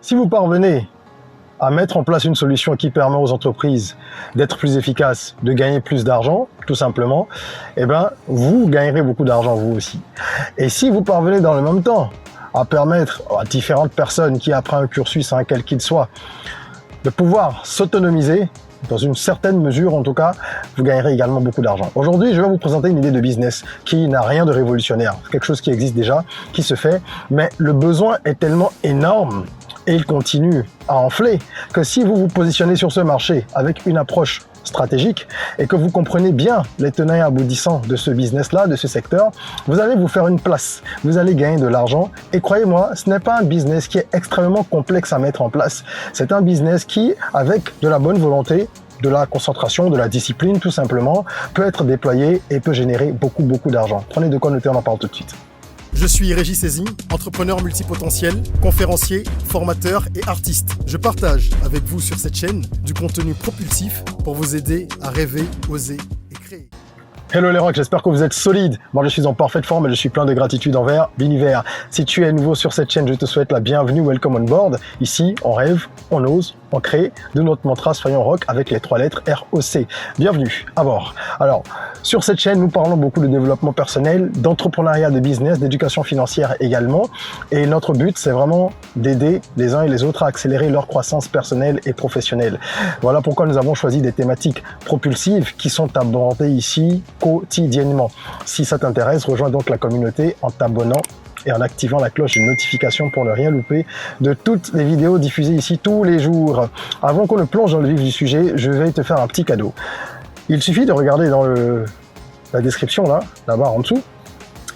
Si vous parvenez à mettre en place une solution qui permet aux entreprises d'être plus efficaces, de gagner plus d'argent, tout simplement, eh ben, vous gagnerez beaucoup d'argent vous aussi. Et si vous parvenez dans le même temps à permettre à différentes personnes qui, après un cursus, quel qu'il soit, de pouvoir s'autonomiser, dans une certaine mesure en tout cas, vous gagnerez également beaucoup d'argent. Aujourd'hui, je vais vous présenter une idée de business qui n'a rien de révolutionnaire, quelque chose qui existe déjà, qui se fait, mais le besoin est tellement énorme et il continue à enfler que si vous vous positionnez sur ce marché avec une approche stratégique et que vous comprenez bien les tenants et aboutissants de ce business-là, de ce secteur, vous allez vous faire une place, vous allez gagner de l'argent et croyez-moi, ce n'est pas un business qui est extrêmement complexe à mettre en place. C'est un business qui, avec de la bonne volonté, de la concentration, de la discipline tout simplement, peut être déployé et peut générer beaucoup d'argent. Prenez de quoi noter, on en parle tout de suite. Je suis Régis Saizy, entrepreneur multipotentiel, conférencier, formateur et artiste. Je partage avec vous sur cette chaîne du contenu propulsif pour vous aider à rêver, oser et créer. Hello les rocks, j'espère que vous êtes solides. Moi je suis en parfaite forme et je suis plein de gratitude envers l'univers. Si tu es nouveau sur cette chaîne, je te souhaite la bienvenue, welcome on board. Ici, on rêve, on ose, on crée, de notre mantra Soyons Rock avec les 3 lettres ROC. Bienvenue à bord. Alors, sur cette chaîne, nous parlons beaucoup de développement personnel, d'entrepreneuriat, de business, d'éducation financière également. Et notre but, c'est vraiment d'aider les uns et les autres à accélérer leur croissance personnelle et professionnelle. Voilà pourquoi nous avons choisi des thématiques propulsives qui sont abordées ici quotidiennement. Si ça t'intéresse, rejoins donc la communauté en t'abonnant et en activant la cloche de notification pour ne rien louper de toutes les vidéos diffusées ici tous les jours. Avant qu'on ne plonge dans le vif du sujet, je vais te faire un petit cadeau. Il suffit de regarder dans la description, là-bas en dessous,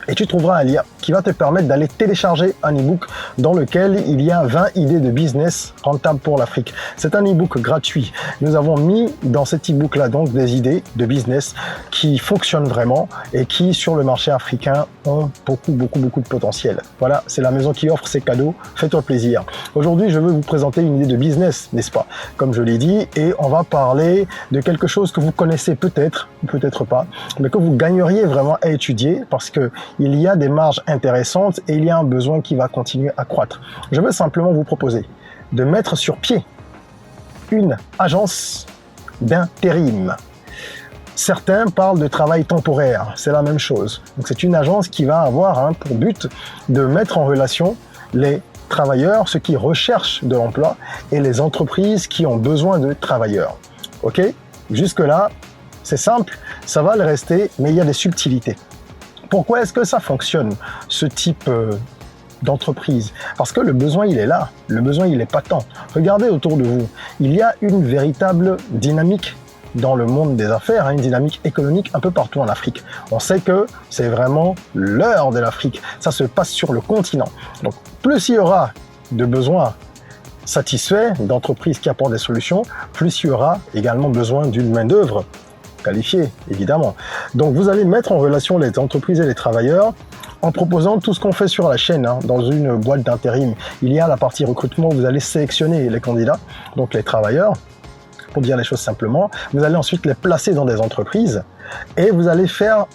et tu trouveras un lien qui va te permettre d'aller télécharger un e-book dans lequel il y a 20 idées de business rentables pour l'Afrique. C'est un e-book gratuit. Nous avons mis dans cet e-book là donc des idées de business qui fonctionnent vraiment et qui sur le marché africain ont beaucoup de potentiel. Voilà, c'est la maison qui offre ces cadeaux. Fais-toi plaisir. Aujourd'hui, je veux vous présenter une idée de business, n'est-ce pas? Comme je l'ai dit, et on va parler de quelque chose que vous connaissez peut-être ou peut-être pas, mais que vous gagneriez vraiment à étudier parce que il y a des marges intéressantes et il y a un besoin qui va continuer à croître. Je veux simplement vous proposer de mettre sur pied une agence d'intérim. Certains parlent de travail temporaire, c'est la même chose. Donc c'est une agence qui va avoir pour but de mettre en relation les travailleurs, ceux qui recherchent de l'emploi, et les entreprises qui ont besoin de travailleurs. Ok? Jusque-là, c'est simple, ça va le rester, mais il y a des subtilités. Pourquoi est-ce que ça fonctionne, ce type d'entreprise? Parce que le besoin, il est là. Le besoin, il est patent. Regardez autour de vous. Il y a une véritable dynamique dans le monde des affaires, une dynamique économique un peu partout en Afrique. On sait que c'est vraiment l'heure de l'Afrique. Ça se passe sur le continent. Donc, plus il y aura de besoins satisfaits, d'entreprises qui apportent des solutions, plus il y aura également besoin d'une main-d'œuvre qualifié, évidemment. Donc, vous allez mettre en relation les entreprises et les travailleurs en proposant tout ce qu'on fait sur la chaîne, dans une boîte d'intérim. Il y a la partie recrutement où vous allez sélectionner les candidats, donc les travailleurs, pour dire les choses simplement. Vous allez ensuite les placer dans des entreprises et vous allez faire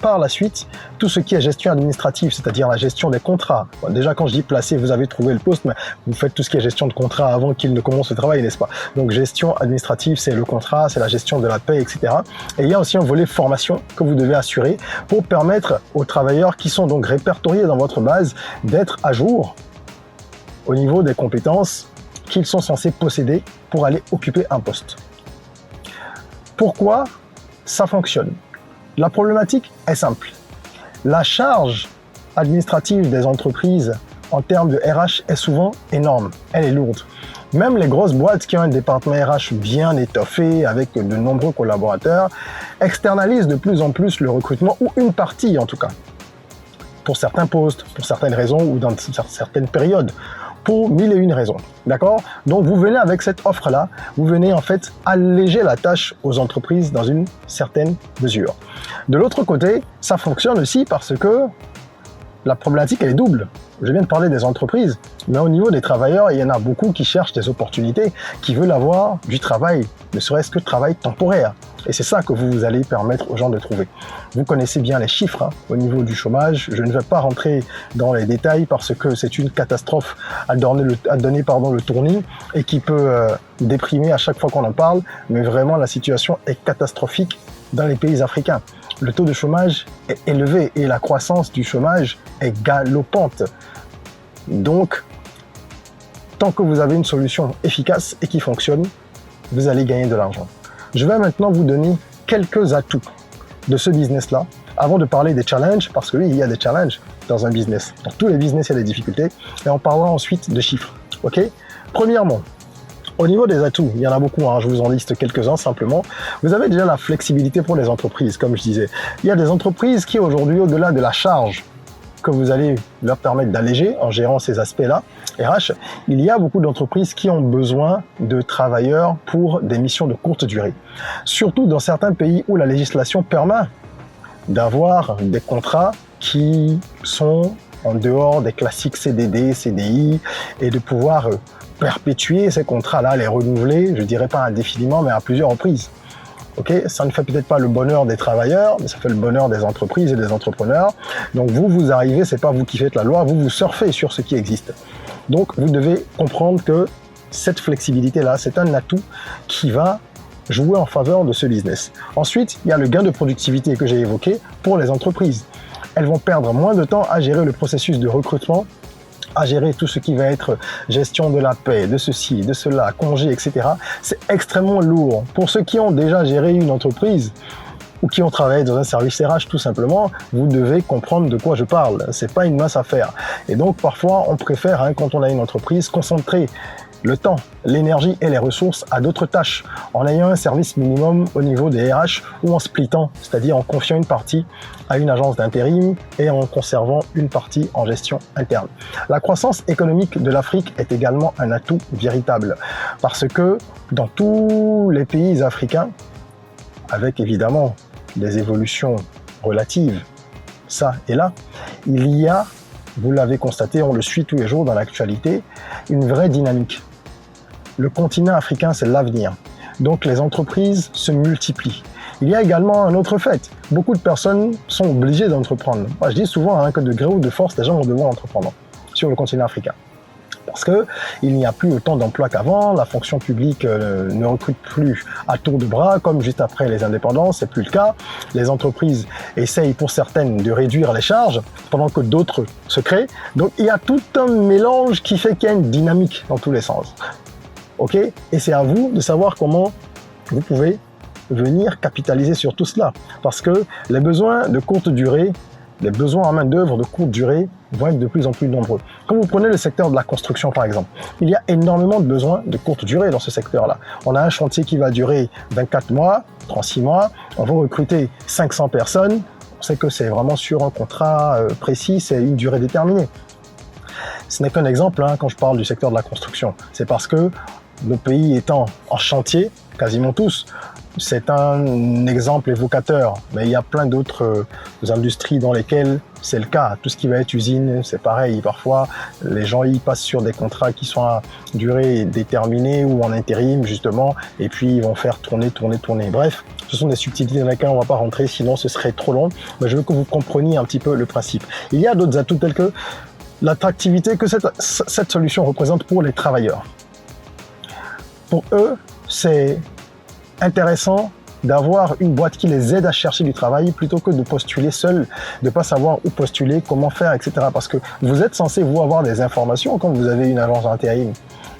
par la suite tout ce qui est gestion administrative, c'est-à-dire la gestion des contrats. Bon, déjà, quand je dis placer, vous avez trouvé le poste, mais vous faites tout ce qui est gestion de contrat avant qu'il ne commence le travail, n'est-ce pas? Donc, gestion administrative, c'est le contrat, c'est la gestion de la paie, etc. Et il y a aussi un volet formation que vous devez assurer pour permettre aux travailleurs qui sont donc répertoriés dans votre base d'être à jour au niveau des compétences qu'ils sont censés posséder pour aller occuper un poste. Pourquoi ça fonctionne? La problématique est simple. La charge administrative des entreprises en termes de RH est souvent énorme. Elle est lourde. Même les grosses boîtes qui ont un département RH bien étoffé avec de nombreux collaborateurs externalisent de plus en plus le recrutement, ou une partie en tout cas, pour certains postes, pour certaines raisons ou dans certaines périodes, pour 1001 raisons. D'accord? Donc vous venez avec cette offre-là, vous venez en fait alléger la tâche aux entreprises dans une certaine mesure. De l'autre côté, ça fonctionne aussi parce que la problématique elle est double. je viens de parler des entreprises, mais au niveau des travailleurs, il y en a beaucoup qui cherchent des opportunités, qui veulent avoir du travail, ne serait-ce que travail temporaire. Et c'est ça que vous allez permettre aux gens de trouver. Vous connaissez bien les chiffres au niveau du chômage. Je ne vais pas rentrer dans les détails parce que c'est une catastrophe à donner le tournis et qui peut déprimer à chaque fois qu'on en parle. Mais vraiment, la situation est catastrophique dans les pays africains. Le taux de chômage est élevé et la croissance du chômage est galopante. Donc, tant que vous avez une solution efficace et qui fonctionne, vous allez gagner de l'argent. Je vais maintenant vous donner quelques atouts de ce business-là, avant de parler des challenges, parce que oui, il y a des challenges dans un business. Dans tous les business, il y a des difficultés, et on parlera ensuite de chiffres. Ok ? Premièrement, au niveau des atouts, il y en a beaucoup, je vous en liste quelques-uns simplement. Vous avez déjà la flexibilité pour les entreprises, comme je disais. Il y a des entreprises qui aujourd'hui, au-delà de la charge que vous allez leur permettre d'alléger en gérant ces aspects-là, RH, il y a beaucoup d'entreprises qui ont besoin de travailleurs pour des missions de courte durée. Surtout dans certains pays où la législation permet d'avoir des contrats qui sont en dehors des classiques CDD, CDI et de pouvoir perpétuer ces contrats-là, les renouveler, je dirais pas indéfiniment, mais à plusieurs reprises. Ok, ça ne fait peut-être pas le bonheur des travailleurs, mais ça fait le bonheur des entreprises et des entrepreneurs. Donc vous arrivez, c'est pas vous qui faites la loi, vous surfez sur ce qui existe. Donc vous devez comprendre que cette flexibilité-là, c'est un atout qui va jouer en faveur de ce business. Ensuite, il y a le gain de productivité que j'ai évoqué pour les entreprises. Elles vont perdre moins de temps à gérer le processus de recrutement, à gérer tout ce qui va être gestion de la paie, de ceci, de cela, congés, etc. C'est extrêmement lourd. Pour ceux qui ont déjà géré une entreprise ou qui ont travaillé dans un service RH tout simplement, vous devez comprendre de quoi je parle. C'est pas une mince affaire. Et donc parfois, on préfère, quand on a une entreprise, concentrer le temps, l'énergie et les ressources à d'autres tâches, en ayant un service minimum au niveau des RH ou en splittant, c'est-à-dire en confiant une partie à une agence d'intérim et en conservant une partie en gestion interne. La croissance économique de l'Afrique est également un atout véritable parce que dans tous les pays africains, avec évidemment des évolutions relatives, ça et là, il y a, vous l'avez constaté, on le suit tous les jours dans l'actualité, une vraie dynamique. Le continent africain, c'est l'avenir. Donc les entreprises se multiplient. Il y a également un autre fait. Beaucoup de personnes sont obligées d'entreprendre. Moi, je dis souvent que de gré ou de force, les gens vont devoir entreprendre sur le continent africain. Parce qu'il n'y a plus autant d'emplois qu'avant, la fonction publique ne recrute plus à tour de bras, comme juste après les indépendances, c'est plus le cas. Les entreprises essayent pour certaines de réduire les charges, pendant que d'autres se créent. Donc il y a tout un mélange qui fait qu'il y a une dynamique dans tous les sens. Ok ? Et c'est à vous de savoir comment vous pouvez venir capitaliser sur tout cela. Parce que les besoins de courte durée, les besoins en main d'œuvre de courte durée vont être de plus en plus nombreux. Quand vous prenez le secteur de la construction par exemple, il y a énormément de besoins de courte durée dans ce secteur-là. On a un chantier qui va durer 24 mois, 36 mois, on va recruter 500 personnes, on sait que c'est vraiment sur un contrat précis, c'est une durée déterminée. Ce n'est qu'un exemple quand je parle du secteur de la construction. C'est parce que nos pays étant en chantier, quasiment tous, c'est un exemple évocateur, mais il y a plein d'autres industries dans lesquelles c'est le cas. Tout ce qui va être usine, c'est pareil. Parfois, les gens y passent sur des contrats qui sont à durée déterminée ou en intérim, justement, et puis ils vont faire tourner. Bref, ce sont des subtilités dans lesquelles on ne va pas rentrer, sinon ce serait trop long. Mais je veux que vous compreniez un petit peu le principe. Il y a d'autres atouts tels que l'attractivité que cette solution représente pour les travailleurs. Pour eux, c'est intéressant d'avoir une boîte qui les aide à chercher du travail plutôt que de postuler seul, de ne pas savoir où postuler, comment faire, etc. Parce que vous êtes censé, vous, avoir des informations quand vous avez une agence d'intérim.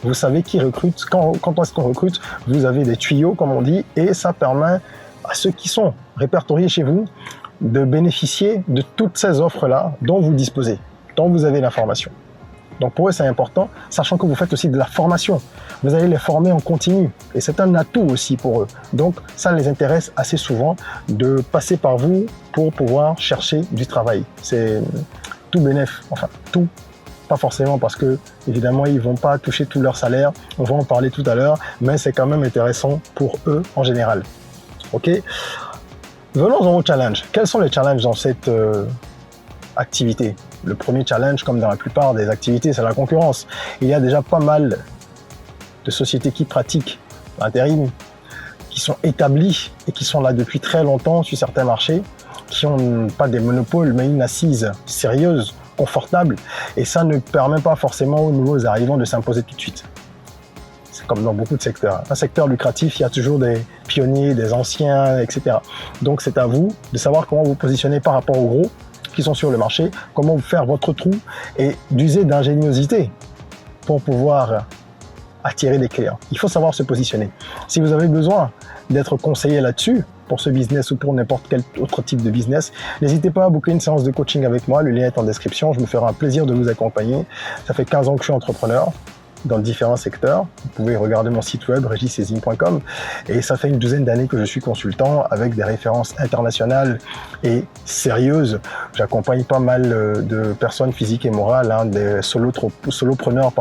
Vous savez qui recrute, quand est-ce qu'on recrute, vous avez des tuyaux, comme on dit, et ça permet à ceux qui sont répertoriés chez vous de bénéficier de toutes ces offres-là dont vous disposez, dont vous avez l'information. Donc pour eux, c'est important, sachant que vous faites aussi de la formation. Vous allez les former en continu et c'est un atout aussi pour eux. Donc ça les intéresse assez souvent de passer par vous pour pouvoir chercher du travail. C'est tout bénef, enfin tout, pas forcément parce que évidemment ils vont pas toucher tout leur salaire, on va en parler tout à l'heure, mais c'est quand même intéressant pour eux en général. Ok ? Venons-en au challenge. Quels sont les challenges dans cette activité? Le premier challenge, comme dans la plupart des activités, c'est la concurrence. Il y a déjà pas mal de sociétés qui pratiquent l'intérim, qui sont établies et qui sont là depuis très longtemps sur certains marchés, qui n'ont pas des monopoles, mais une assise sérieuse, confortable. Et ça ne permet pas forcément aux nouveaux arrivants de s'imposer tout de suite. C'est comme dans beaucoup de secteurs. Un secteur lucratif, il y a toujours des pionniers, des anciens, etc. Donc c'est à vous de savoir comment vous positionnez par rapport aux gros qui sont sur le marché, comment vous faire votre trou et d'user d'ingéniosité pour pouvoir attirer des clients. Il faut savoir se positionner. Si vous avez besoin d'être conseillé là-dessus, pour ce business ou pour n'importe quel autre type de business, n'hésitez pas à booker une séance de coaching avec moi. Le lien est en description. Je me ferai un plaisir de vous accompagner. Ça fait 15 ans que je suis entrepreneur dans différents secteurs. Vous pouvez regarder mon site web regisezine.com et ça fait une douzaine d'années que je suis consultant avec des références internationales et sérieuses. J'accompagne pas mal de personnes physiques et morales, des solopreneurs,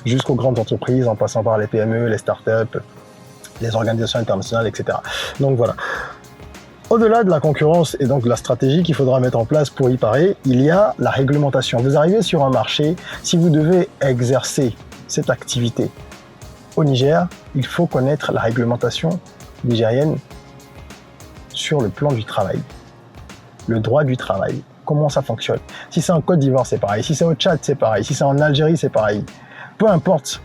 jusqu'aux grandes entreprises en passant par les PME, les startups, les organisations internationales, etc. Donc voilà. Au-delà de la concurrence et donc de la stratégie qu'il faudra mettre en place pour y parer, il y a la réglementation. Vous arrivez sur un marché, si vous devez exercer cette activité au Niger, il faut connaître la réglementation nigérienne sur le plan du travail, le droit du travail, comment ça fonctionne. Si c'est en Côte d'Ivoire, c'est pareil. Si c'est au Tchad, c'est pareil. Si c'est en Algérie, c'est pareil. Peu importe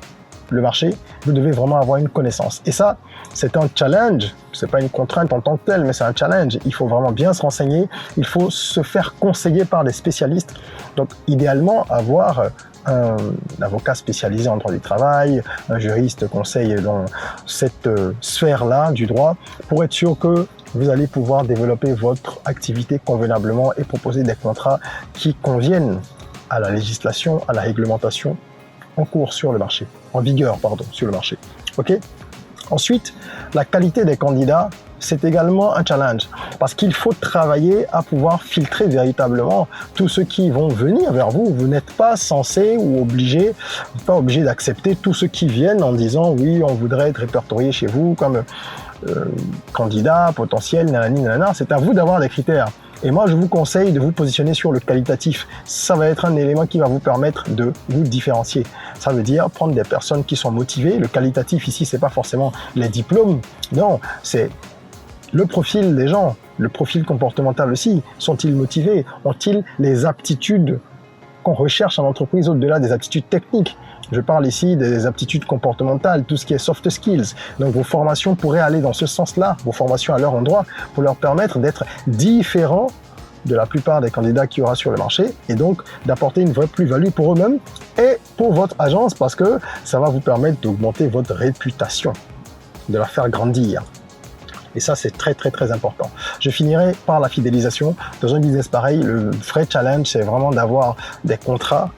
le marché, vous devez vraiment avoir une connaissance. Et ça, c'est un challenge. C'est pas une contrainte en tant que telle, mais c'est un challenge. Il faut vraiment bien se renseigner. Il faut se faire conseiller par des spécialistes. Donc, idéalement, avoir un avocat spécialisé en droit du travail, un juriste conseil dans cette sphère-là du droit, pour être sûr que vous allez pouvoir développer votre activité convenablement et proposer des contrats qui conviennent à la législation, à la réglementation en cours sur le marché, en vigueur, sur le marché. OK ? Ensuite, la qualité des candidats, c'est également un challenge parce qu'il faut travailler à pouvoir filtrer véritablement tous ceux qui vont venir vers vous. Vous n'êtes pas censé ou obligé, pas obligé d'accepter tous ceux qui viennent en disant oui, on voudrait être répertorié chez vous comme candidat potentiel, nanani, nanana. C'est à vous d'avoir des critères. Et moi, je vous conseille de vous positionner sur le qualitatif. Ça va être un élément qui va vous permettre de vous différencier. Ça veut dire prendre des personnes qui sont motivées. Le qualitatif ici, c'est pas forcément les diplômes. Non, c'est le profil des gens, le profil comportemental aussi. Sont-ils motivés? Ont-ils les aptitudes qu'on recherche en entreprise au-delà des aptitudes techniques? Je parle ici des aptitudes comportementales, tout ce qui est soft skills. Donc vos formations pourraient aller dans ce sens-là, vos formations à leur endroit, pour leur permettre d'être différents de la plupart des candidats qu'il y aura sur le marché et donc d'apporter une vraie plus-value pour eux-mêmes et pour votre agence parce que ça va vous permettre d'augmenter votre réputation, de la faire grandir. Et ça, c'est très, très, très important. Je finirai par la fidélisation. Dans un business pareil, le vrai challenge, c'est vraiment d'avoir des contrats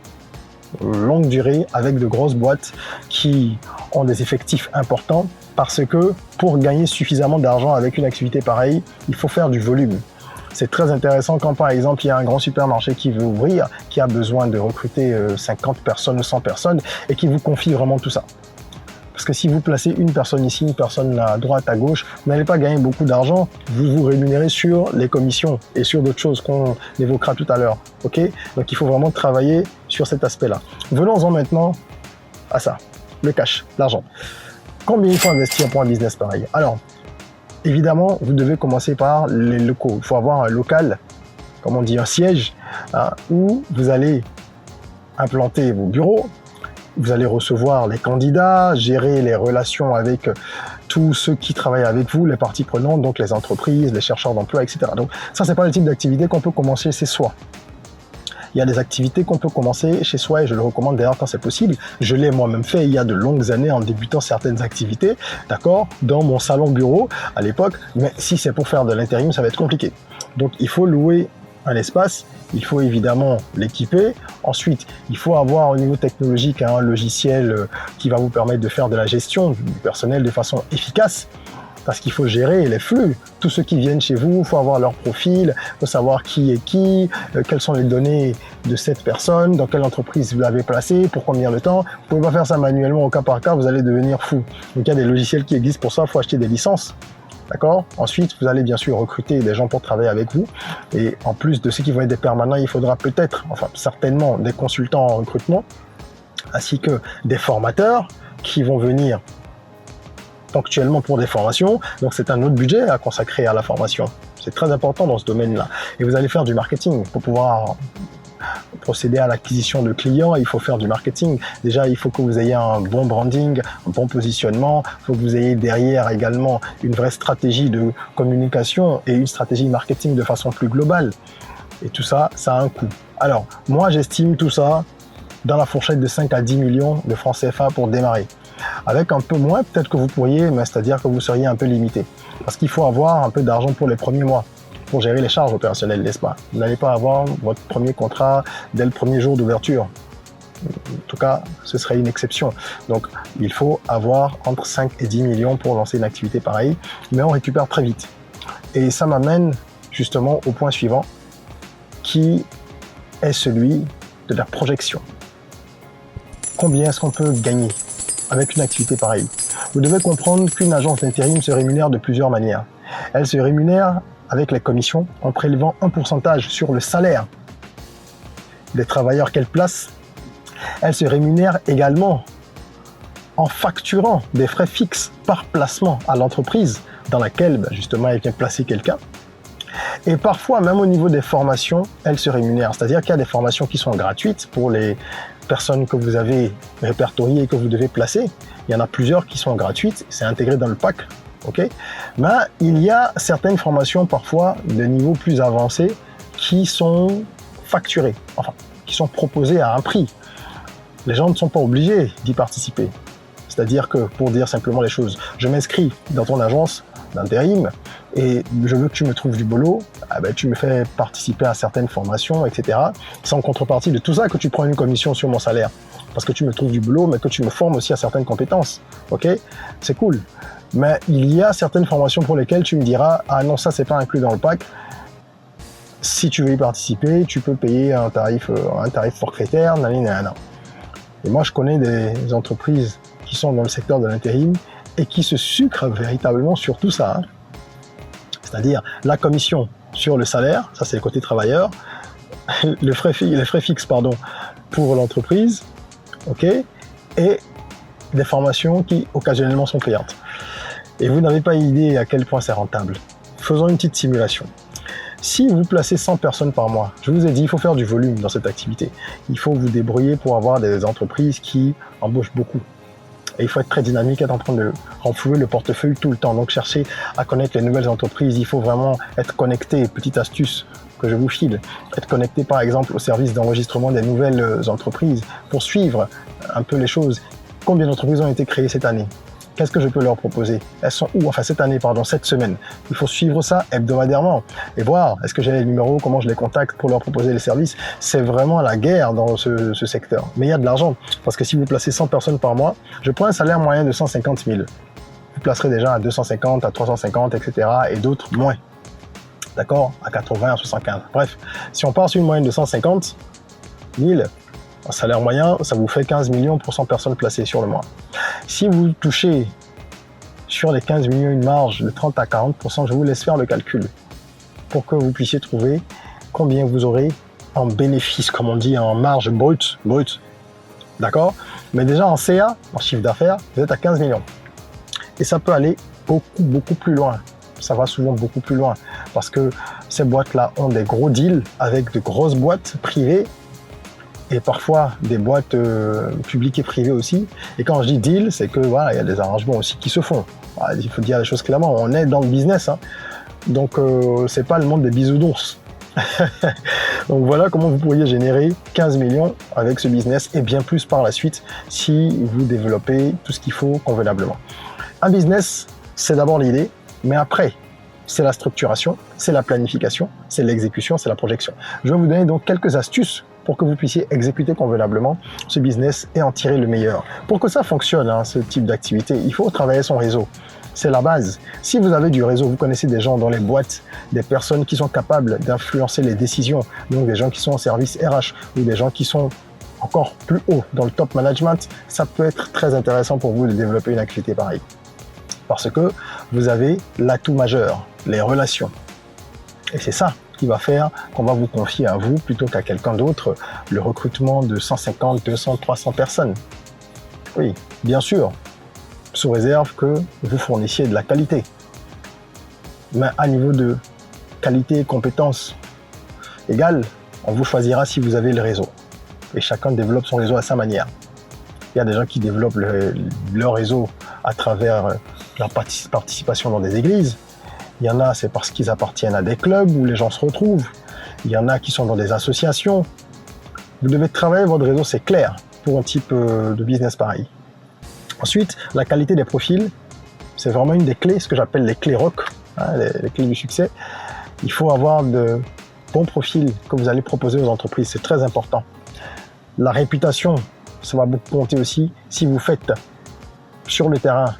longue durée avec de grosses boîtes qui ont des effectifs importants parce que pour gagner suffisamment d'argent avec une activité pareille, il faut faire du volume. C'est très intéressant quand par exemple il y a un grand supermarché qui veut ouvrir, qui a besoin de recruter 50 personnes ou 100 personnes et qui vous confie vraiment tout ça. Parce que si vous placez une personne ici, une personne à droite, à gauche, vous n'allez pas gagner beaucoup d'argent. Vous vous rémunérez sur les commissions et sur d'autres choses qu'on évoquera tout à l'heure. Ok ? Donc il faut vraiment travailler sur cet aspect-là. Venons-en maintenant à ça, le cash, l'argent. Combien il faut investir pour un business pareil? Alors, évidemment, vous devez commencer par les locaux. Il faut avoir un local, comme on dit un siège, où vous allez implanter vos bureaux. Vous allez recevoir les candidats, gérer les relations avec tous ceux qui travaillent avec vous, les parties prenantes, donc les entreprises, les chercheurs d'emploi, etc. Donc ça, c'est pas le type d'activité qu'on peut commencer chez soi. Il y a des activités qu'on peut commencer chez soi et je le recommande d'ailleurs quand c'est possible. Je l'ai moi-même fait il y a de longues années en débutant certaines activités, d'accord, dans mon salon bureau à l'époque. Mais si c'est pour faire de l'intérim, ça va être compliqué. Donc il faut louer un espace. Il faut évidemment l'équiper. Ensuite, il faut avoir au niveau technologique un logiciel qui va vous permettre de faire de la gestion du personnel de façon efficace. parce qu'il faut gérer les flux. Tous ceux qui viennent chez vous, il faut avoir leur profil, il faut savoir qui est qui, quelles sont les données de cette personne, dans quelle entreprise vous l'avez placé, pour combien de temps. Vous pouvez pas faire ça manuellement au cas par cas, vous allez devenir fou. Donc il y a des logiciels qui existent pour ça, il faut acheter des licences. D'accord? Ensuite, vous allez bien sûr recruter des gens pour travailler avec vous. Et en plus de ceux qui vont être des permanents, il faudra peut-être, enfin certainement, des consultants en recrutement, ainsi que des formateurs qui vont venir ponctuellement pour des formations. Donc c'est un autre budget à consacrer à la formation. C'est très important dans ce domaine-là. Et vous allez faire du marketing pour pouvoir procéder à l'acquisition de clients. Il faut faire du marketing. Déjà, il faut que vous ayez un bon branding, un bon positionnement. Il faut que vous ayez derrière également une vraie stratégie de communication et une stratégie marketing de façon plus globale. Et tout ça, ça a un coût. Alors, moi, j'estime tout ça dans la fourchette de 5 à 10 millions de francs CFA pour démarrer. Avec un peu moins, peut-être que vous pourriez, mais c'est-à-dire que vous seriez un peu limité. Parce qu'il faut avoir un peu d'argent pour les premiers mois, pour gérer les charges opérationnelles, n'est-ce pas? Vous n'allez pas avoir votre premier contrat dès le premier jour d'ouverture. En tout cas, ce serait une exception. Donc, il faut avoir entre 5 et 10 millions pour lancer une activité pareille, mais on récupère très vite. Et ça m'amène justement au point suivant, qui est celui de la projection. Combien est-ce qu'on peut gagner avec une activité pareille? Vous devez comprendre qu'une agence d'intérim se rémunère de plusieurs manières. Elle se rémunère avec les commissions en prélevant un pourcentage sur le salaire des travailleurs qu'elle place. Elle se rémunère également en facturant des frais fixes par placement à l'entreprise dans laquelle justement elle vient placer quelqu'un. Et parfois, même au niveau des formations, elle se rémunère. C'est-à-dire qu'il y a des formations qui sont gratuites pour les personnes que vous avez répertoriées et que vous devez placer. Il y en a plusieurs qui sont gratuites, c'est intégré dans le pack. Okay? Mais il y a certaines formations parfois de niveau plus avancé qui sont facturées, enfin, qui sont proposées à un prix. Les gens ne sont pas obligés d'y participer. C'est-à-dire que, pour dire simplement les choses, je m'inscris dans ton agence d'intérim et je veux que tu me trouves du boulot, tu me fais participer à certaines formations, etc. C'est en contrepartie de tout ça que tu prends une commission sur mon salaire. Parce que tu me trouves du boulot, mais que tu me formes aussi à certaines compétences. Ok? C'est cool. Mais il y a certaines formations pour lesquelles tu me diras « Ah non, ça, c'est pas inclus dans le pack. Si tu veux y participer, tu peux payer un tarif forfaitaire, nanana. » Et moi, je connais des entreprises qui sont dans le secteur de l'intérim et qui se sucrent véritablement sur tout ça. C'est-à-dire la commission sur le salaire, ça c'est le côté travailleur, les frais fixes pour l'entreprise, ok, et des formations qui occasionnellement sont payantes. Et vous n'avez pas idée à quel point c'est rentable. Faisons une petite simulation. Si vous placez 100 personnes par mois, je vous ai dit, il faut faire du volume dans cette activité. Il faut vous débrouiller pour avoir des entreprises qui embauchent beaucoup. Et il faut être très dynamique, être en train de renflouer le portefeuille tout le temps. Donc chercher à connaître les nouvelles entreprises. Il faut vraiment être connecté. Petite astuce que je vous file. Être connecté par exemple au service d'enregistrement des nouvelles entreprises pour suivre un peu les choses. Combien d'entreprises ont été créées cette année? Qu'est-ce que je peux leur proposer? Elles sont où? Enfin cette semaine. Il faut suivre ça hebdomadairement et voir est-ce que j'ai les numéros, comment je les contacte pour leur proposer les services. C'est vraiment la guerre dans ce secteur. Mais il y a de l'argent parce que si vous placez 100 personnes par mois, je prends un salaire moyen de 150 000. Vous placerez déjà à 250, à 350, etc. et d'autres moins. D'accord? À 80, à 75. Bref, si on part sur une moyenne de 150 000, un salaire moyen, ça vous fait 15 millions pour 100 personnes placées sur le mois. Si vous touchez sur les 15 millions une marge de 30 à 40%, je vous laisse faire le calcul pour que vous puissiez trouver combien vous aurez en bénéfice, comme on dit, en marge brute. D'accord? Mais déjà en CA, en chiffre d'affaires, vous êtes à 15 millions. Et ça peut aller beaucoup plus loin. Ça va souvent beaucoup plus loin parce que ces boîtes-là ont des gros deals avec de grosses boîtes privées et parfois des boîtes publiques et privées aussi. Et quand je dis deal, c'est que voilà, il y a des arrangements aussi qui se font. Voilà, il faut dire les choses clairement, on est dans le business, hein. Donc c'est pas le monde des bisounours. Donc voilà comment vous pourriez générer 15 millions avec ce business et bien plus par la suite si vous développez tout ce qu'il faut convenablement. Un business, c'est d'abord l'idée, mais après, c'est la structuration, c'est la planification, c'est l'exécution, c'est la projection. Je vais vous donner donc quelques astuces pour que vous puissiez exécuter convenablement ce business et en tirer le meilleur. Pour que ça fonctionne, ce type d'activité, il faut travailler son réseau. c'est la base. Si vous avez du réseau, vous connaissez des gens dans les boîtes, des personnes qui sont capables d'influencer les décisions, donc des gens qui sont en service RH ou des gens qui sont encore plus haut dans le top management, ça peut être très intéressant pour vous de développer une activité pareille. Parce que vous avez l'atout majeur, les relations. Et c'est ça qui va faire qu'on va vous confier à vous plutôt qu'à quelqu'un d'autre le recrutement de 150, 200, 300 personnes. Oui, bien sûr, sous réserve que vous fournissiez de la qualité. Mais à niveau de qualité et compétences égales, on vous choisira si vous avez le réseau. Et chacun développe son réseau à sa manière. Il y a des gens qui développent leur réseau à travers leur participation dans des églises. Il y en a, c'est parce qu'ils appartiennent à des clubs où les gens se retrouvent. Il y en a qui sont dans des associations. Vous devez travailler votre réseau, c'est clair, pour un type de business pareil. Ensuite, la qualité des profils, c'est vraiment une des clés, ce que j'appelle les clés ROC, hein, les clés du succès. Il faut avoir de bons profils que vous allez proposer aux entreprises, c'est très important. La réputation, ça va beaucoup compter aussi. Si vous faites sur le terrain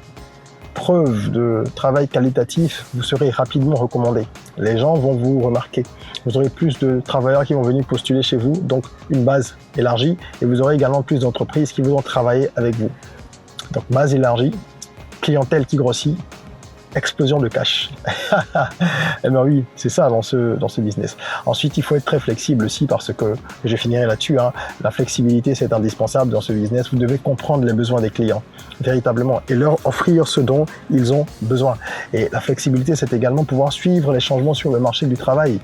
preuve de travail qualitatif, vous serez rapidement recommandé. Les gens vont vous remarquer. Vous aurez plus de travailleurs qui vont venir postuler chez vous, donc une base élargie, et vous aurez également plus d'entreprises qui voudront travailler avec vous. Donc base élargie, clientèle qui grossit, explosion de cash. Eh bien oui, c'est ça dans ce business. Ensuite, il faut être très flexible aussi parce que, je finirai là-dessus, hein, la flexibilité c'est indispensable dans ce business. Vous devez comprendre les besoins des clients, véritablement, et leur offrir ce dont ils ont besoin. Et la flexibilité, c'est également pouvoir suivre les changements sur le marché du travail,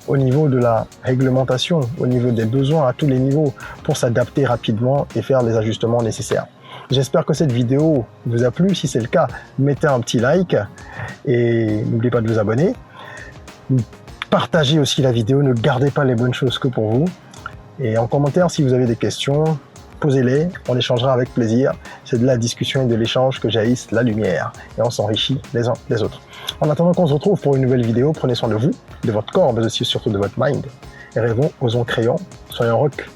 au niveau de la réglementation, au niveau des besoins à tous les niveaux, pour s'adapter rapidement et faire les ajustements nécessaires. J'espère que cette vidéo vous a plu. Si c'est le cas, mettez un petit like et n'oubliez pas de vous abonner. Partagez aussi la vidéo, ne gardez pas les bonnes choses que pour vous. Et en commentaire, si vous avez des questions, posez-les, on échangera avec plaisir. C'est de la discussion et de l'échange que jaillisse la lumière et on s'enrichit les uns les autres. En attendant qu'on se retrouve pour une nouvelle vidéo, prenez soin de vous, de votre corps, mais aussi surtout de votre mind. Et rêvons, osons, créons, soyons rock.